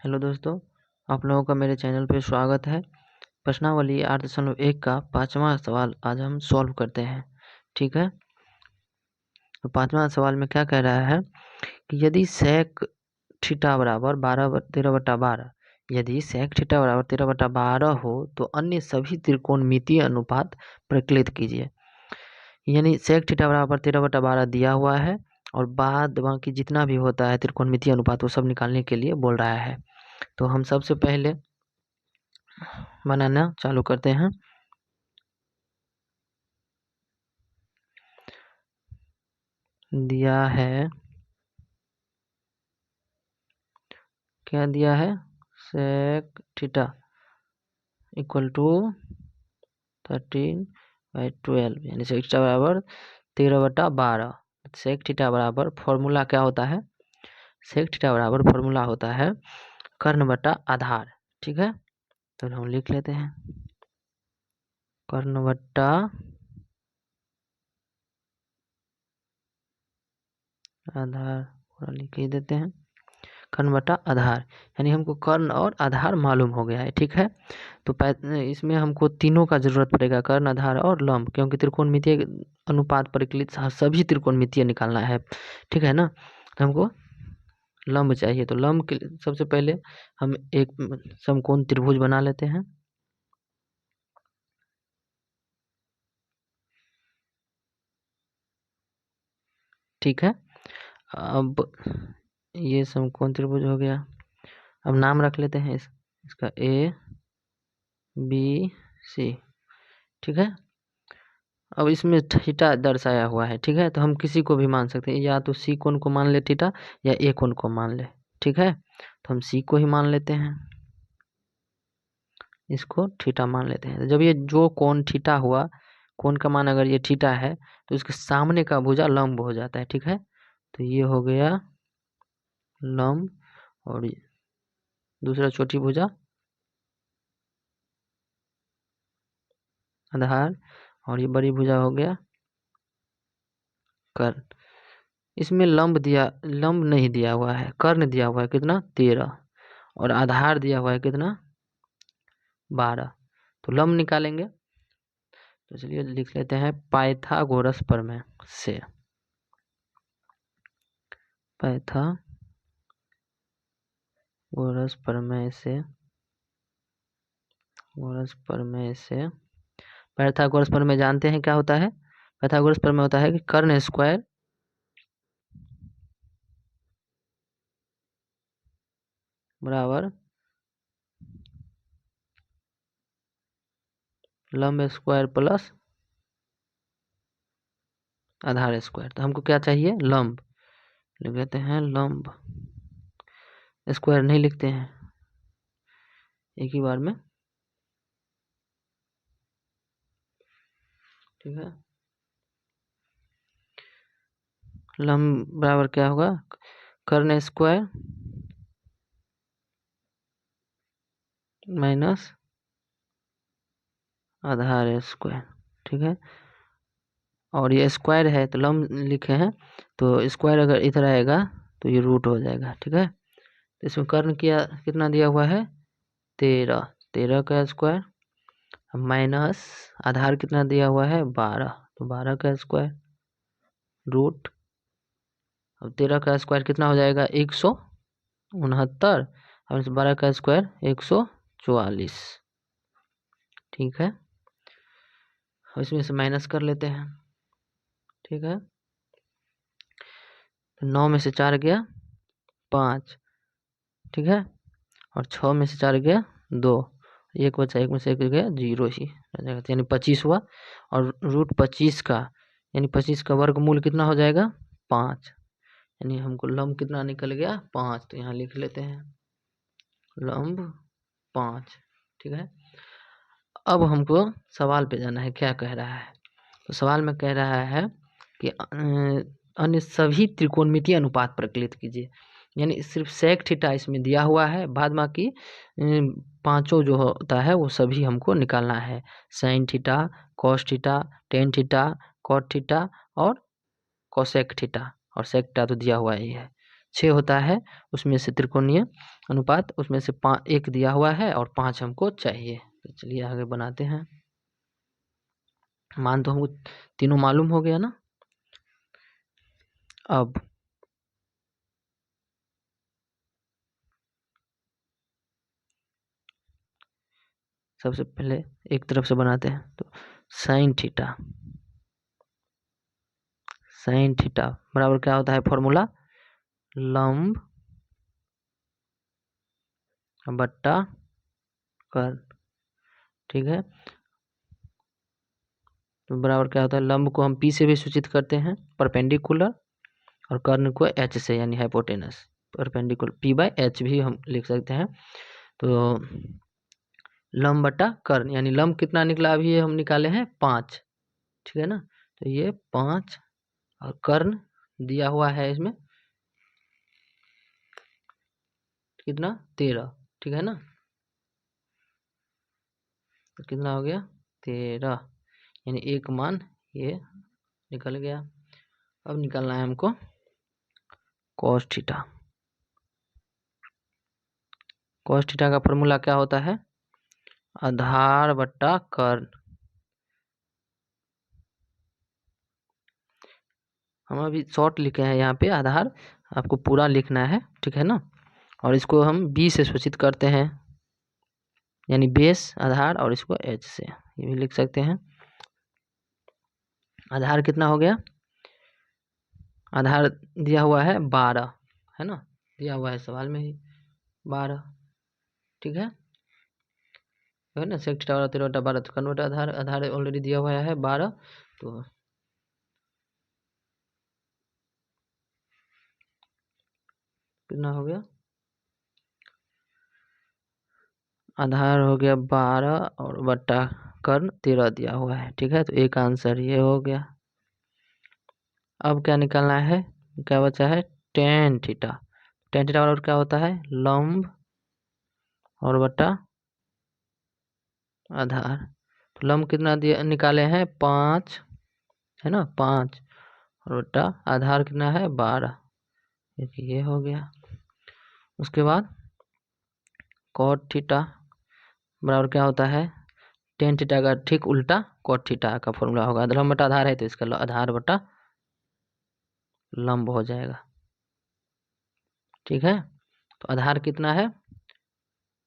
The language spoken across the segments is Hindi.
हेलो दोस्तों, आप लोगों का मेरे चैनल पे स्वागत है। प्रश्नावली 8.1 का 5वां सवाल आज हम सॉल्व करते हैं। ठीक है, तो 5वां सवाल में क्या कह रहा है कि यदि sec थीटा बराबर 13/12 यदि sec थीटा बराबर 13/12 हो तो अन्य सभी त्रिकोणमितीय अनुपात प्रकलित कीजिए। यानी sec थीटा बराबर 13/12 दिया हुआ है और बाद बाकी जितना भी होता है त्रिकोणमितीय अनुपात वो सब निकालने के लिए बोल रहा है। तो हम सबसे पहले बनाना चालू करते हैं। दिया है, क्या दिया है, sec थीटा इक्वल टू 13/12 यानी sec थीटा बराबर 13/12। sec थीटा बराबर फॉर्मूला क्या होता है, sec थीटा बराबर फॉर्मूला होता है कर्ण बटा आधार। ठीक है, तो हम लिख लेते हैं कर्ण बटा आधार, पूरा लिख ही देते हैं कर्ण बटा आधार, यानी हमको कर्ण और आधार मालूम हो गया है। ठीक है, तो इसमें हमको तीनों का जरूरत पड़ेगा, कर्ण, आधार और लंब, क्योंकि त्रिकोणमितीय अनुपात परिकलित सभी त्रिकोणमितीय निकालना है। ठीक है ना, तो हमको लंब चाहिए। तो लंब के सबसे पहले हम एक समकोण त्रिभुज बना लेते हैं। ठीक है, अब ये समकोण त्रिभुज हो गया। अब नाम रख लेते हैं इसका ABC। ठीक है, अब इसमें थीटा दर्शाया हुआ है। ठीक है, तो हम किसी को भी मान सकते हैं, या तो सी कोण को मान ले थीटा या ए कोण को मान ले। ठीक है, तो हम सी को ही मान लेते हैं, इसको थीटा मान लेते हैं। जब ये जो कोण थीटा हुआ, कोण का मान अगर ये थीटा है तो इसके सामने का भुजा लंब हो जाता है। ठीक है, तो ये हो गया लंब और दूसरा छोटी भुजा आधार और ये बड़ी भुजा हो गया कर्ण। इसमें लंब नहीं दिया हुआ है, कर्ण दिया हुआ है कितना 13 और आधार दिया हुआ है कितना 12। तो लंब निकालेंगे, तो चलिए लिख लेते हैं पाइथागोरस प्रमेय से। पाइथागोरस प्रमेय से पाइथागोरस प्रमेय जानते हैं क्या होता है। पाइथागोरस प्रमेय होता है कि कर्ण स्क्वायर बराबर लंब स्क्वायर प्लस आधार स्क्वायर। तो हमको क्या चाहिए, लंब। लिख लेते हैं लंब, स्क्वायर नहीं लिखते हैं एक ही बार में। ठीक है, लंब बराबर क्या होगा, कर्ण स्क्वायर माइनस आधार स्क्वायर। ठीक है, और ये स्क्वायर है तो लंब लिखे हैं, तो स्क्वायर अगर इधर आएगा तो ये रूट हो जाएगा। ठीक है, तो इसमें कर्ण कितना दिया हुआ है 13 का स्क्वायर माइनस आधार कितना दिया हुआ है 12, तो 12 का स्क्वायर रूट। अब 13 का स्क्वायर कितना हो जाएगा 169 और 12 का स्क्वायर 144। ठीक है, इसमें से माइनस कर लेते हैं। ठीक है, तो 9 में से 4 गया 5। ठीक है, और 6 में से 4 गया 2, एक बचा, एक में से एक गया 0 ही रह जाएगा, यानी 25 हुआ। और रूट 25 का यानी 25 का वर्गमूल कितना हो जाएगा 5, यानी हमको लंब कितना निकल गया 5। तो यहाँ लिख लेते हैं लंब 5। ठीक है, अब हमको सवाल पे जाना है, क्या कह रहा है। तो सवाल में कह रहा है कि अन्य सभी त्रिकोणमितीय अनुपात प्रकलित कीजिए। यानी सिर्फ सेक थीटा इसमें दिया हुआ है, बाद बाकी पांचों जो होता है वो सभी हमको निकालना है। Sine theta, cos theta, tan theta, cot theta और कोसेक थीटा, और सेक थीटा तो दिया हुआ ही है। 6 होता है, उसमें से त्रिकोणीय अनुपात उसमें से 1 दिया हुआ है और 5 हमको चाहिए। तो चलिए आगे बनाते हैं। मान तो हमको तीनों मालूम हो गया ना। अब सबसे पहले एक तरफ से बनाते हैं। तो साइन थीटा बराबर क्या होता है फॉर्मूला, लंब बट्टा कर्ण। ठीक है, तो बराबर क्या होता है, लंब को हम P से भी सूचित करते हैं, परपेंडिकुलर, और कर्ण को H से यानी हाइपोटेनस। परपेंडिकुलर P/H भी हम लिख सकते हैं। तो लंब बटा कर्ण यानी लंब कितना निकला, अभी ये हम निकाले हैं 5। ठीक है ना, तो ये 5 और कर्ण दिया हुआ है इसमें कितना 13। ठीक है ना, तो कितना हो गया 13, यानी एक मान ये निकल गया। अब निकालना है हमको cos थीटा। cos थीटा का फॉर्मूला क्या होता है, आधार बट्टा कर्ण। हम अभी शॉर्ट लिखे हैं यहाँ पे, आधार आपको पूरा लिखना है। ठीक है ना, और इसको हम B से सूचित करते हैं, यानी बेस आधार, और इसको H से ये भी लिख सकते हैं। आधार कितना हो गया, आधार दिया हुआ है 12, है ना, दिया हुआ है सवाल में ही 12। ठीक है ना, सेक थीटा 13/12, तो कन्वर्ट आधार ऑलरेडी दिया हुआ है 12। तो कितना हो गया, आधार हो गया 12 और बट्टा कर्ण 13 दिया हुआ है। ठीक है, तो एक आंसर ये हो गया। अब क्या निकालना है, क्या बचा है टेन थीटा। टेन थीटा बराबर क्या होता है, लंब और बट्टा आधार। तो लंब कितना दिया निकाले हैं 5, है ना 5, और बट्टा आधार कितना है 12, ये हो गया। उसके बाद कॉट थीटा बराबर क्या होता है, टेन थीटा का ठीक उल्टा कॉट थीटा का फॉर्मूला होगा। लंब बटा आधार है तो इसका आधार बटा लंब हो जाएगा। ठीक है, तो आधार कितना है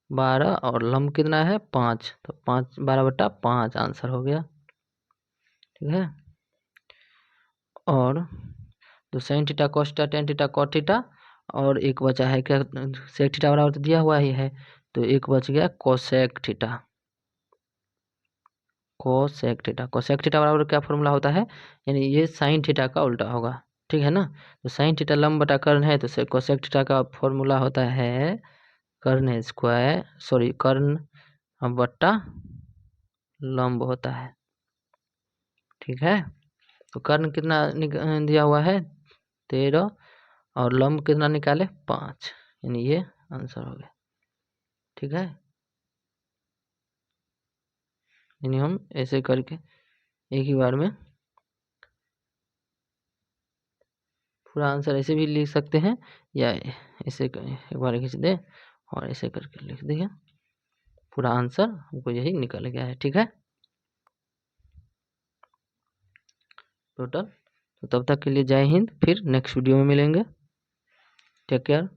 12 और लंब कितना है 5, तो 5 12/5 आंसर हो गया। ठीक है, और तो sine theta cos theta tan theta cot theta, और एक बचा है क्या, सेक थीटा बराबर तो दिया हुआ ही है, तो एक बच गया कोसेक थीटा। कोसेक थीटा बराबर क्या फॉर्मूला होता है, यानी ये साइन थीटा का उल्टा होगा। ठीक है ना, तो साइन थीटा लंब बटा कर्ण है, तो कोसेक थीटा का फॉर्मूला होता है कर्ण स्क्वायर, सॉरी कर्ण बट्टा लंब होता है। ठीक है, तो कर्ण कितना दिया हुआ है 13, और लंब कितना निकाले 5, यानी ये आंसर हो गया। ठीक है, यानी हम ऐसे करके एक ही बार में पूरा आंसर ऐसे भी लिख सकते हैं, या ऐसे एक बार खींच दे और ऐसे करके लिख दिया, पूरा आंसर हमको यही निकल गया है। ठीक है, टोटल। तो तब तक के लिए जय हिंद, फिर नेक्स्ट वीडियो में मिलेंगे। Take care.